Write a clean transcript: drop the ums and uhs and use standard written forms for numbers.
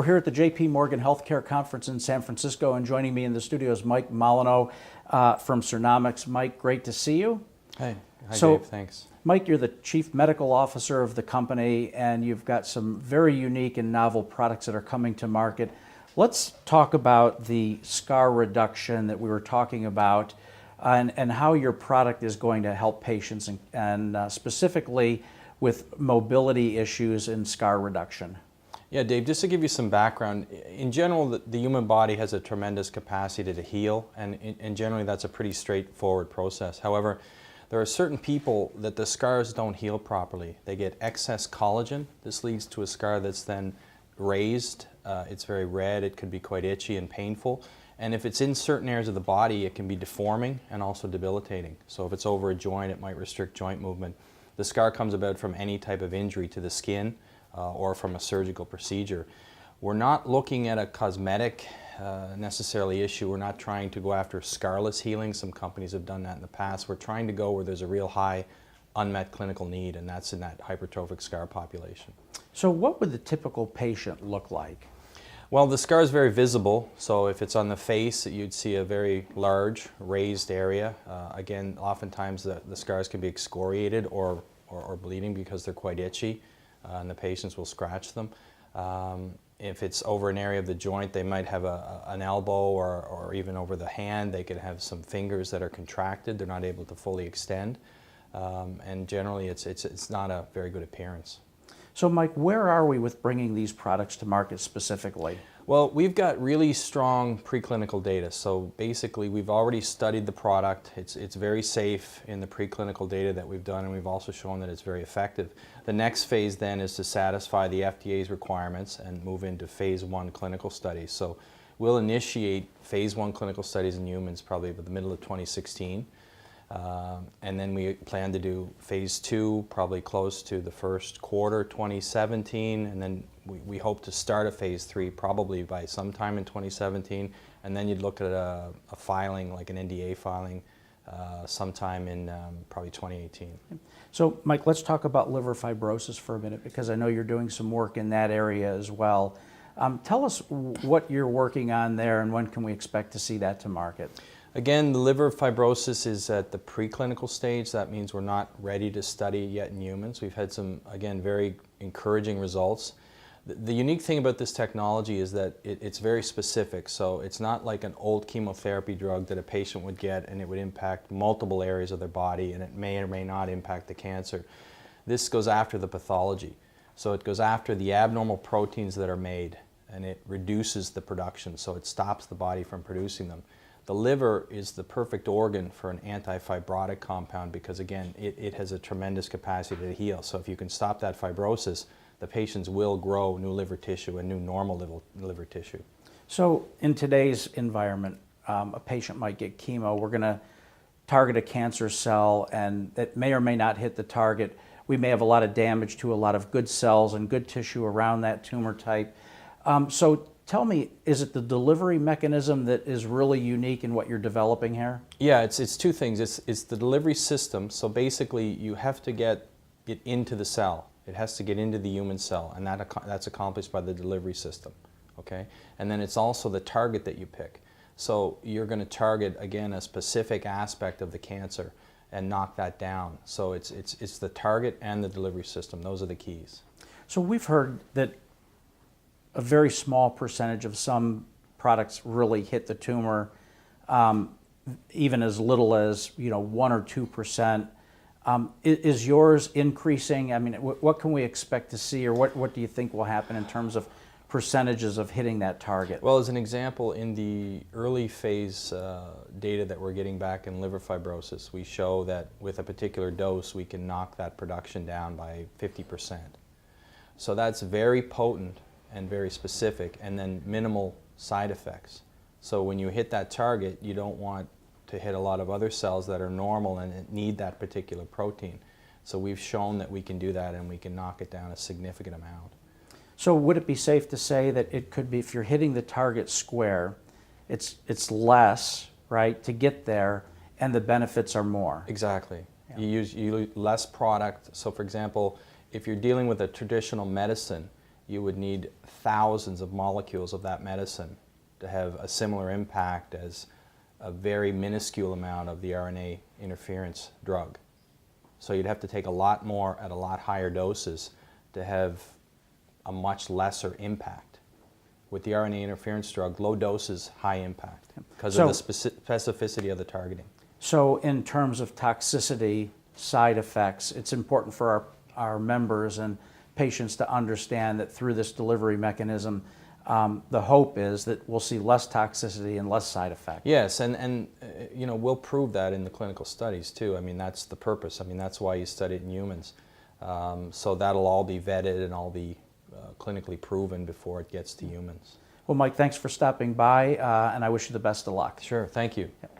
We're here at the J.P. Morgan Healthcare Conference in San Francisco, and joining me in the studio is Mike Molyneaux from Sirnaomics. Mike, great to see you. Hey, hi Dave, thanks. Mike, you're the Chief Medical Officer of the company, and you've got some very unique and novel products that are coming to market. Let's talk about the scar reduction that we were talking about and how your product is going to help patients and specifically with mobility issues and scar reduction. Yeah, Dave, just to give you some background, in general, the human body has a tremendous capacity to heal, and generally that's a pretty straightforward process. However, there are certain people that the scars don't heal properly. They get excess collagen. This leads to a scar that's then raised. It's very red. It could be quite itchy and painful. And if it's in certain areas of the body, it can be deforming and also debilitating. So if it's over a joint, it might restrict joint movement. The scar comes about from any type of injury to the skin or from a surgical procedure. We're not looking at a cosmetic necessarily issue. We're not trying to go after scarless healing. Some companies have done that in the past. We're trying to go where there's a real high unmet clinical need, and that's in that hypertrophic scar population. So what would the typical patient look like? Well, the scar is very visible, so if it's on the face, you'd see a very large raised area. Again, oftentimes the scars can be excoriated or bleeding because they're quite itchy, and the patients will scratch them. If it's over an area of the joint, they might have an elbow or even over the hand. They could have some fingers that are contracted. They're not able to fully extend, and generally it's not a very good appearance. So Mike, where are we with bringing these products to market specifically? Well, we've got really strong preclinical data. So basically, we've already studied the product. It's very safe in the preclinical data that we've done, and we've also shown that it's very effective. The next phase then is to satisfy the FDA's requirements and move into phase 1 clinical studies. So we'll initiate phase 1 clinical studies in humans probably by the middle of 2016. And then we plan to do phase 2 probably close to the first quarter 2017, and then we hope to start a phase 3 probably by sometime in 2017, and then you'd look at a filing, like an NDA filing, sometime in probably 2018. So Mike, let's talk about liver fibrosis for a minute, because I know you're doing some work in that area as well. Tell us what you're working on there and when can we expect to see that to market? Again, the liver fibrosis is at the preclinical stage. That means we're not ready to study yet in humans. We've had some, again, very encouraging results. The unique thing about this technology is that it's very specific. So it's not like an old chemotherapy drug that a patient would get and it would impact multiple areas of their body and it may or may not impact the cancer. This goes after the pathology. So it goes after the abnormal proteins that are made and it reduces the production. So it stops the body from producing them. The liver is the perfect organ for an anti-fibrotic compound because, again, it has a tremendous capacity to heal. So if you can stop that fibrosis, the patients will grow new liver tissue and new normal liver tissue. So in today's environment, a patient might get chemo. We're going to target a cancer cell, and it may or may not hit the target. We may have a lot of damage to a lot of good cells and good tissue around that tumor type. So tell me, is it the delivery mechanism that is really unique in what you're developing here? Yeah, it's two things. It's the delivery system. So basically, you have to get it into the cell. It has to get into the human cell, and that's accomplished by the delivery system. Okay, and then it's also the target that you pick. So you're going to target, again, a specific aspect of the cancer and knock that down. So it's the target and the delivery system. Those are the keys. So we've heard that a very small percentage of some products really hit the tumor, even as little as 1 or 2%. Is yours increasing? I mean, what can we expect to see, or what do you think will happen in terms of percentages of hitting that target? Well, as an example, in the early phase data that we're getting back in liver fibrosis, we show that with a particular dose, we can knock that production down by 50%. So that's very potent and very specific, and then minimal side effects. So when you hit that target, you don't want to hit a lot of other cells that are normal and need that particular protein. So we've shown that we can do that and we can knock it down a significant amount. So would it be safe to say that it could be, if you're hitting the target square, it's less, right, to get there, and the benefits are more? Exactly. Yeah. You use less product. So for example, if you're dealing with a traditional medicine, you would need thousands of molecules of that medicine to have a similar impact as a very minuscule amount of the RNA interference drug. So you'd have to take a lot more at a lot higher doses to have a much lesser impact. With the RNA interference drug, low doses, high impact because of the specificity of the targeting. So in terms of toxicity, side effects, it's important for our members and patients to understand that through this delivery mechanism, the hope is that we'll see less toxicity and less side effect. Yes, and you know, we'll prove that in the clinical studies too. I mean, that's the purpose. I mean, that's why you study it in humans. So that'll all be vetted and all be clinically proven before it gets to humans. Well, Mike, thanks for stopping by, and I wish you the best of luck. Sure, thank you. Yep.